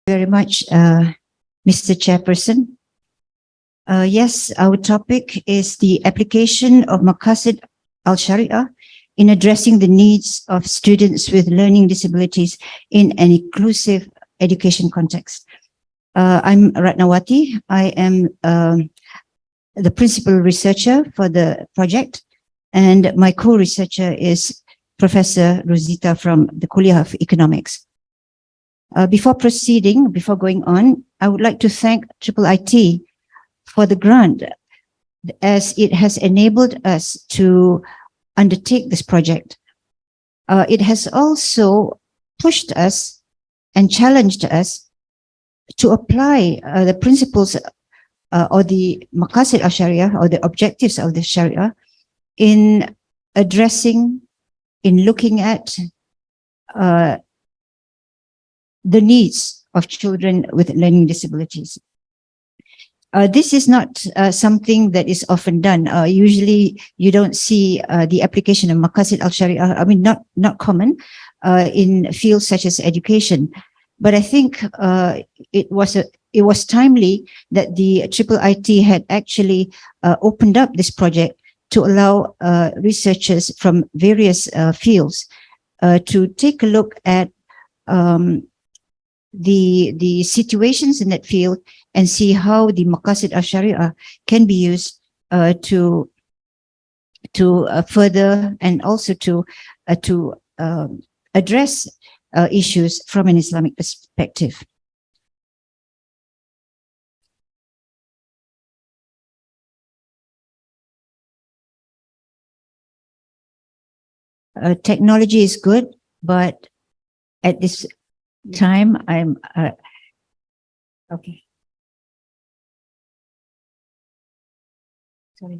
Very much, Mr. Chairperson. Yes, our topic is the application of Maqasid al-Shariah in addressing the needs of students with learning disabilities in an inclusive education context. I'm Ratnawati. I am the principal researcher for the project, and my co-researcher is Professor Rosita from the Kuliah of Economics. Before going on, I would like to thank IIIT for the grant, as it has enabled us to undertake this project. It has also pushed us and challenged us to apply the principles or the Maqasid al-Shariah, or the objectives of the Sharia, in addressing, in looking at the needs of children with learning disabilities. This is not something that is often done. Usually you don't see the application of Maqasid al-Shariah, I mean, not common in fields such as education. But I think it was timely that the IIIT had actually opened up this project to allow researchers from various fields to take a look at the situations in that field and see how the Maqasid al-Shariah can be used to further and also to address issues from an Islamic perspective. Technology is good, but at this time I'm okay. Sorry.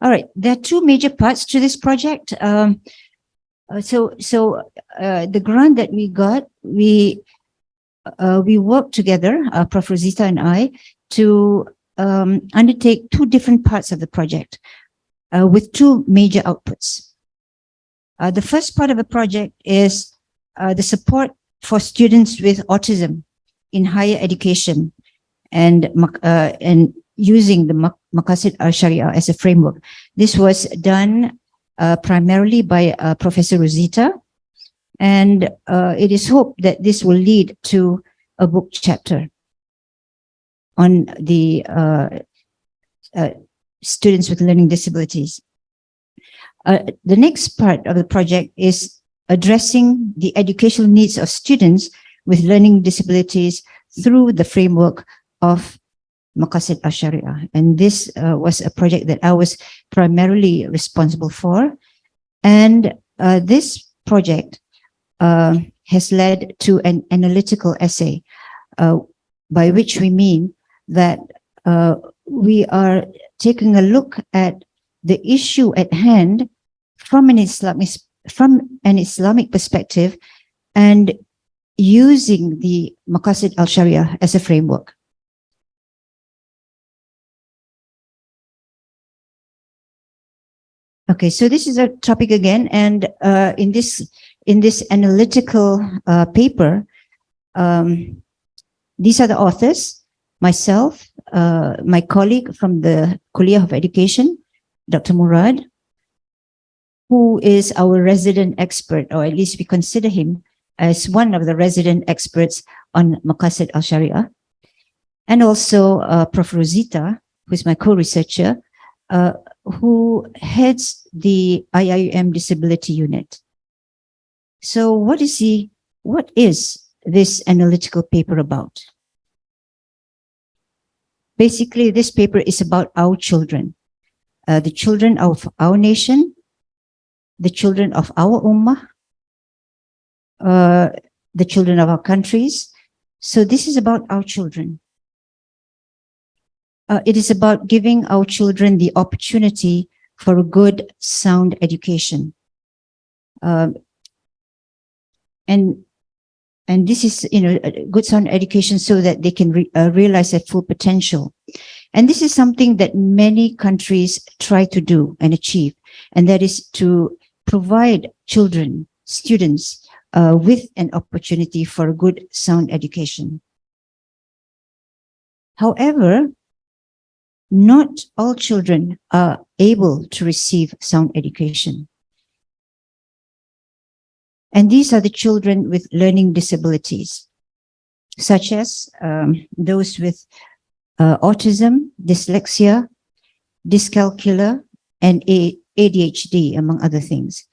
All right, there are two major parts to this project. The grant that we got, we worked together, Prof. Rosita and I, to undertake two different parts of the project with two major outputs. The first part of the project is the support for students with autism in higher education and using the Maqasid al-Shariah as a framework. This was done primarily by Professor Rosita, and it is hoped that this will lead to a book chapter on the students with learning disabilities. The next part of the project is addressing the educational needs of students with learning disabilities through the framework of Maqasid al-Shariah. And this was a project that I was primarily responsible for. And this project has led to an analytical essay, by which we mean that we are taking a look at the issue at hand from an Islamic perspective and using the Maqasid al-Shariah as a framework. Okay, so this is a topic again, and in this analytical paper, these are the authors: myself, my colleague from the Kuliah of Education, Dr. Murad, who is our resident expert, or at least we consider him as one of the resident experts on Maqasid al-Shariah, and also Prof. Rosita, who is my co-researcher, who heads the IIUM Disability Unit. So what is this analytical paper about? Basically, this paper is about our children, the children of our nation, the children of our ummah, the children of our countries. So this is about our children. It is about giving our children the opportunity for a good, sound education. And this is, a good, sound education so that they can realize their full potential. And this is something that many countries try to do and achieve, and that is to provide students with an opportunity for a good, sound education. However, not all children are able to receive sound education. And these are the children with learning disabilities, such as those with autism, dyslexia, dyscalculia, and ADHD, among other things.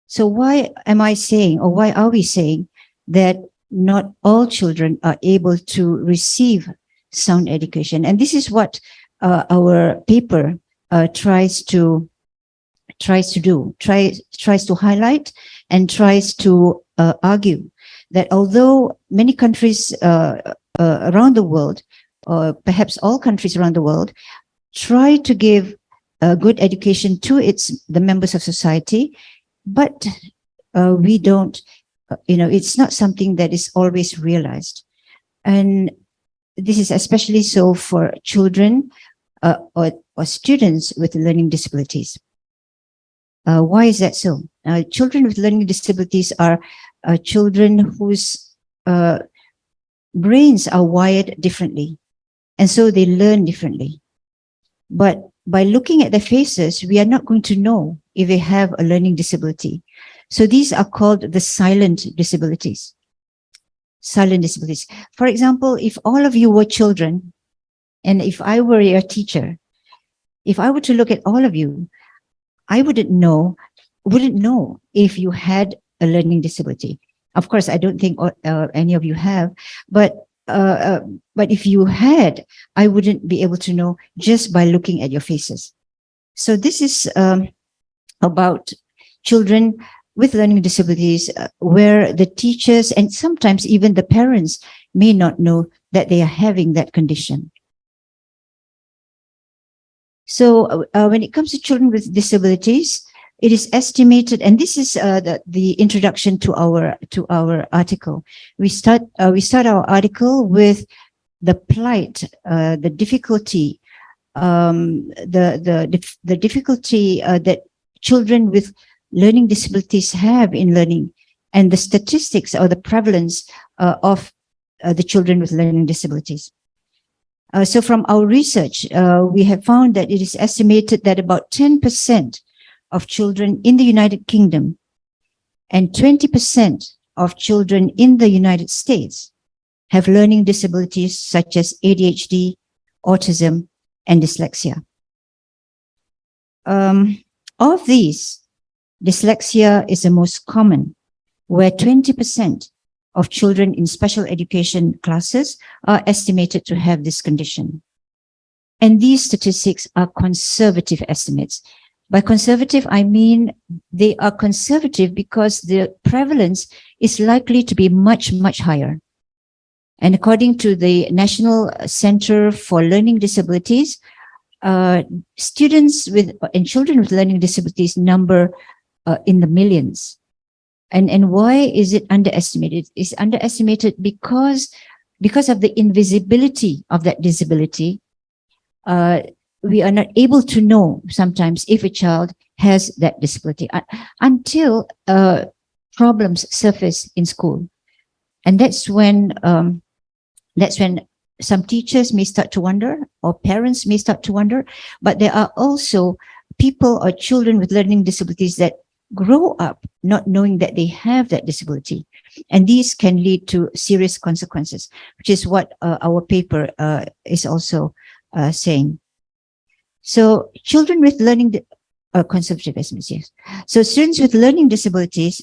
So why am I saying, or why are we saying that not all children are able to receive sound education? And this is what our paper tries to highlight and tries to argue that although many countries around the world, or perhaps all countries around the world, try to give a good education to the members of society, but we don't, it's not something that is always realized. And this is especially so for children or students with learning disabilities. Why is that so? Children with learning disabilities are children whose brains are wired differently, and so they learn differently. But by looking at their faces, we are not going to know if they have a learning disability. So these are called the silent disabilities. Silent disabilities. For example, if all of you were children, and if I were your teacher, if I were to look at all of you, I wouldn't know if you had a learning disability. Of course, I don't think any of you have, but if you had, I wouldn't be able to know just by looking at your faces. So this is about children with learning disabilities, where the teachers and sometimes even the parents may not know that they are having that condition. So when it comes to children with disabilities, it is estimated, and this is the introduction to our article. We start our article with the plight, the difficulty, the difficulty that children with learning disabilities have in learning, and the statistics or the prevalence of the children with learning disabilities. So from our research, we have found that it is estimated that about 10% of children in the United Kingdom and 20% of children in the United States have learning disabilities such as ADHD, autism, and dyslexia. Of these, dyslexia is the most common, where 20% of children in special education classes are estimated to have this condition. And these statistics are conservative estimates. By conservative, I mean they are conservative because the prevalence is likely to be much, much higher. And according to the National Center for Learning Disabilities, students and children with learning disabilities number in the millions. And why is it underestimated? It's underestimated because of the invisibility of that disability. We are not able to know sometimes if a child has that disability until problems surface in school. And that's when some teachers may start to wonder, or parents may start to wonder. But there are also people or children with learning disabilities that grow up not knowing that they have that disability. And these can lead to serious consequences, which is what our paper is also saying. So children with learning, conservative estimates, yes. So students with learning disabilities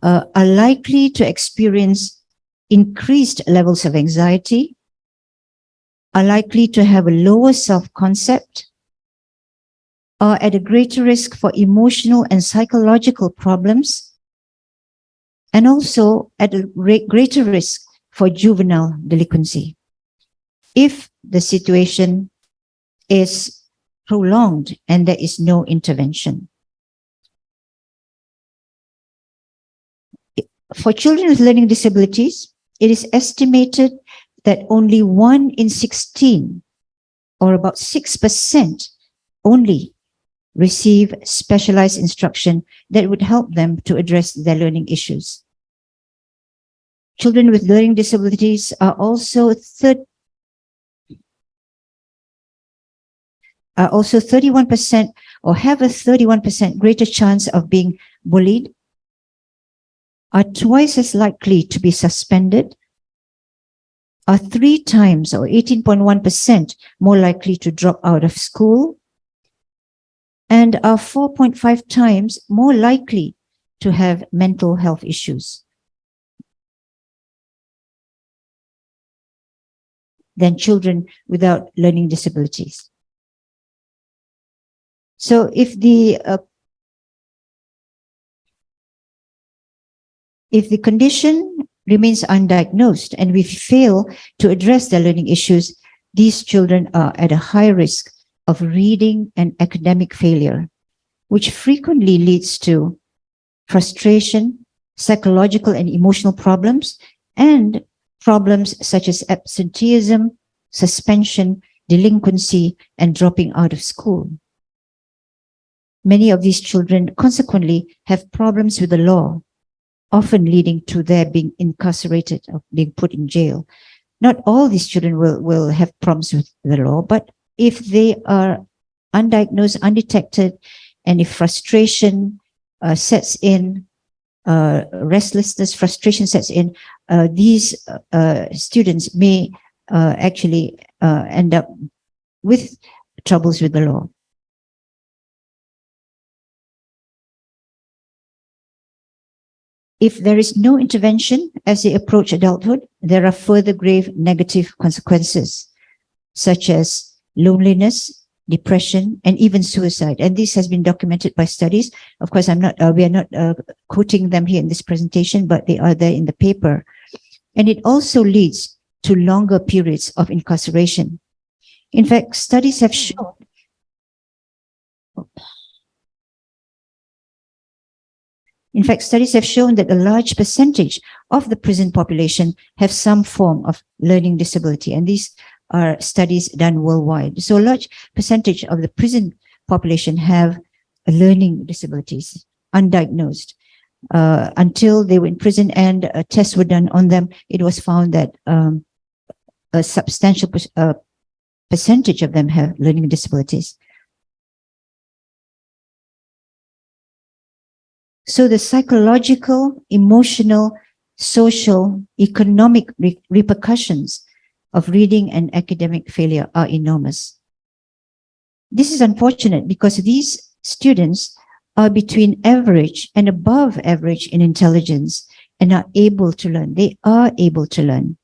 are likely to experience increased levels of anxiety, are likely to have a lower self-concept, are at a greater risk for emotional and psychological problems, and also at a greater risk for juvenile delinquency if the situation is prolonged and there is no intervention. For children with learning disabilities, it is estimated that only 1 in 16, or about 6% only, receive specialized instruction that would help them to address their learning issues. Children with learning disabilities are also 31% or have a 31% greater chance of being bullied, are twice as likely to be suspended, are 3 times or 18.1% more likely to drop out of school, and are 4.5 times more likely to have mental health issues than children without learning disabilities. So if the condition remains undiagnosed and we fail to address their learning issues, these children are at a high risk of reading and academic failure, which frequently leads to frustration, psychological and emotional problems, and problems such as absenteeism, suspension, delinquency, and dropping out of school. Many of these children consequently have problems with the law, often leading to their being incarcerated or being put in jail. Not all these children will have problems with the law, but if they are undiagnosed, undetected, and if frustration sets in, restlessness, frustration sets in, these students may actually end up with troubles with the law. If there is no intervention as they approach adulthood, there are further grave negative consequences, such as loneliness, depression, and even suicide. And this has been documented by studies. Of course, we are not quoting them here in this presentation, but they are there in the paper. And it also leads to longer periods of incarceration. In fact, studies have shown that a large percentage of the prison population have some form of learning disability. And these are studies done worldwide. So a large percentage of the prison population have learning disabilities, undiagnosed. Until they were in prison and tests were done on them, it was found that a substantial percentage of them have learning disabilities. So the psychological, emotional, social, economic repercussions of reading and academic failure are enormous. This is unfortunate because these students are between average and above average in intelligence and are able to learn. They are able to learn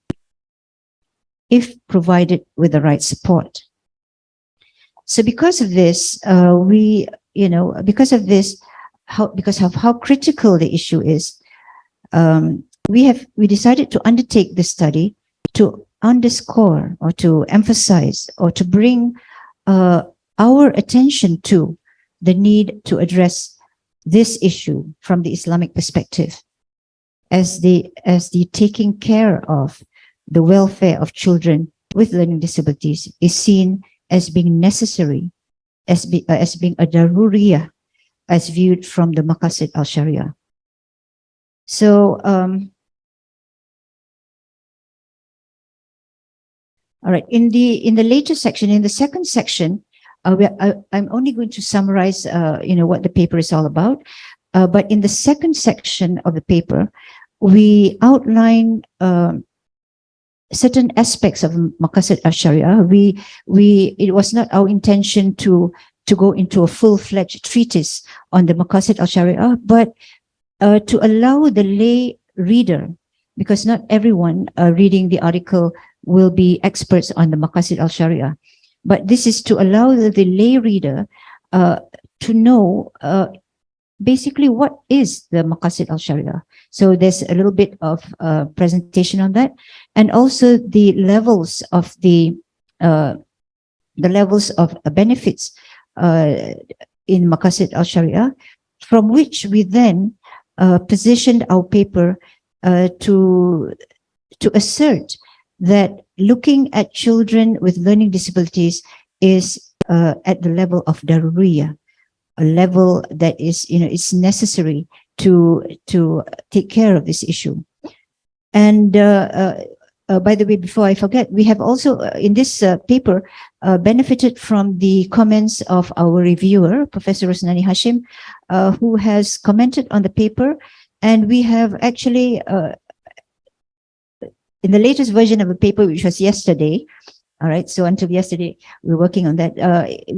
if provided with the right support. So because of this, because of how critical the issue is, we decided to undertake this study to underscore or to emphasize or to bring our attention to the need to address this issue from the Islamic perspective, as the taking care of the welfare of children with learning disabilities is seen as being necessary, as being a daruriyah, as viewed from the Maqasid al-Shariah. So, all right, in the later section, in the second section, I'm only going to summarize, what the paper is all about. But in the second section of the paper, we outline certain aspects of Maqasid al-Shariah. It was not our intention to go into a full-fledged treatise on the Maqasid al-Shariah, but to allow the lay reader, because not everyone reading the article will be experts on the Maqasid al-Shariah, but this is to allow the lay reader to know basically what is the Maqasid al-Shariah. So there's a little bit of presentation on that, and also the levels of benefits in Maqasid al-Shariah, from which we then positioned our paper to assert that looking at children with learning disabilities is at the level of daruriyah, a level that is, it's necessary to take care of this issue. And by the way, before I forget, we have also in this paper benefited from the comments of our reviewer, Professor Rosnani Hashim, who has commented on the paper. And we have actually, in the latest version of the paper, which was yesterday, all right, so until yesterday, we were working on that.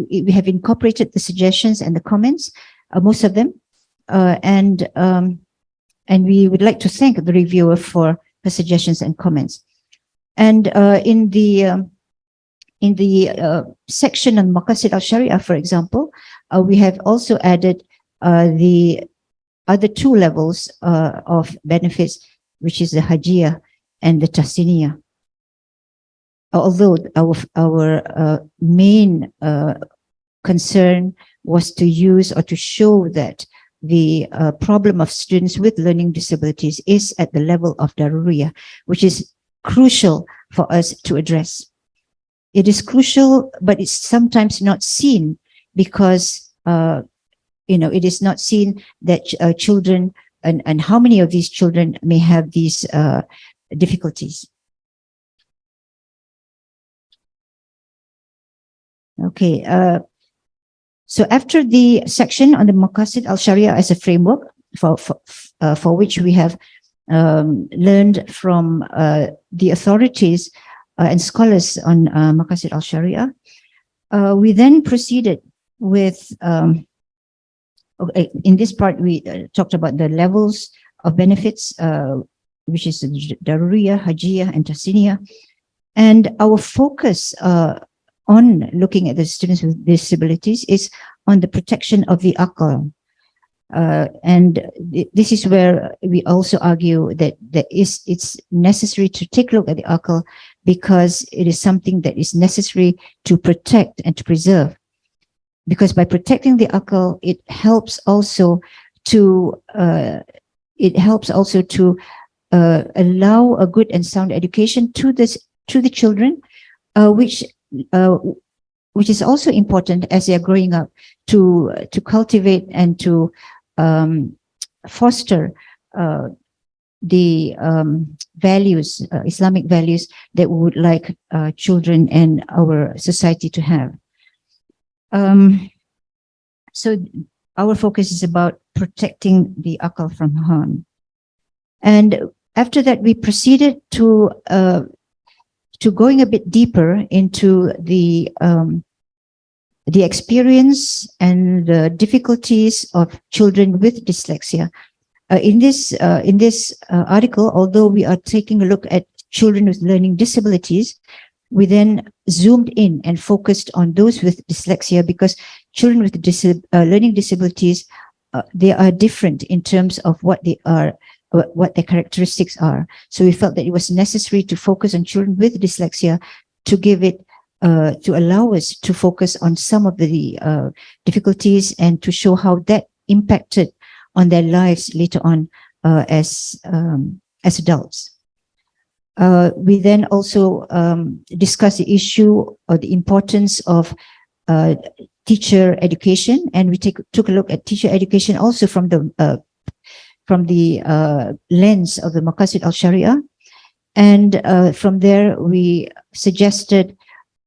We have incorporated the suggestions and the comments, most of them. And we would like to thank the reviewer for her suggestions and comments. And in the section on Maqasid al-Shariah, for example, we have also added the other two levels of benefits, which is the Hajiyah and the Tahsiniyah. Although our main concern was to use or to show that the problem of students with learning disabilities is at the level of daruriyah, which is crucial for us to address. It is crucial, but it's sometimes not seen because, it is not seen that children and how many of these children may have these difficulties. Okay, so after the section on the Maqasid al-Shariah as a framework for which we have learned from the authorities and scholars on Maqasid al-Shariah, we then proceeded with, in this part, we talked about the levels of benefits, which is Daruriyah, Hajiyah, and Tahsiniyah. And our focus on looking at the students with disabilities is on the protection of the aql. And this is where we also argue that it's necessary to take a look at the aql because it is something that is necessary to protect and to preserve. Because by protecting the aql, it helps also to allow a good and sound education to the children, which is also important as they are growing up to cultivate and to foster the values, Islamic values that we would like children and our society to have. So our focus is about protecting the aql from harm. And after that, we proceeded to going a bit deeper into the experience and the difficulties of children with dyslexia. In this article, although we are taking a look at children with learning disabilities, we then zoomed in and focused on those with dyslexia because children with learning disabilities, they are different in terms of what they are, what their characteristics are. So we felt that it was necessary to focus on children with dyslexia to give it, to allow us to focus on some of the difficulties and to show how that impacted on their lives later on as adults. We then also discussed the issue or the importance of teacher education, and we took a look at teacher education also from the lens of the Maqasid al-Shariah. And from there, we suggested,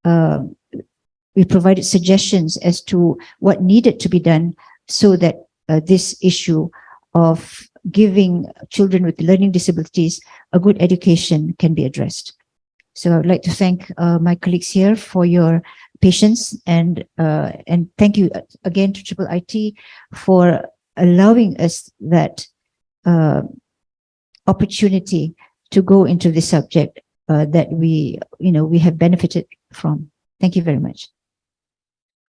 we provided suggestions as to what needed to be done so that this issue of giving children with learning disabilities a good education can be addressed. So I would like to thank my colleagues here for your patience, and thank you again to IIIT for allowing us that opportunity to go into this subject that we have benefited from. Thank you very much.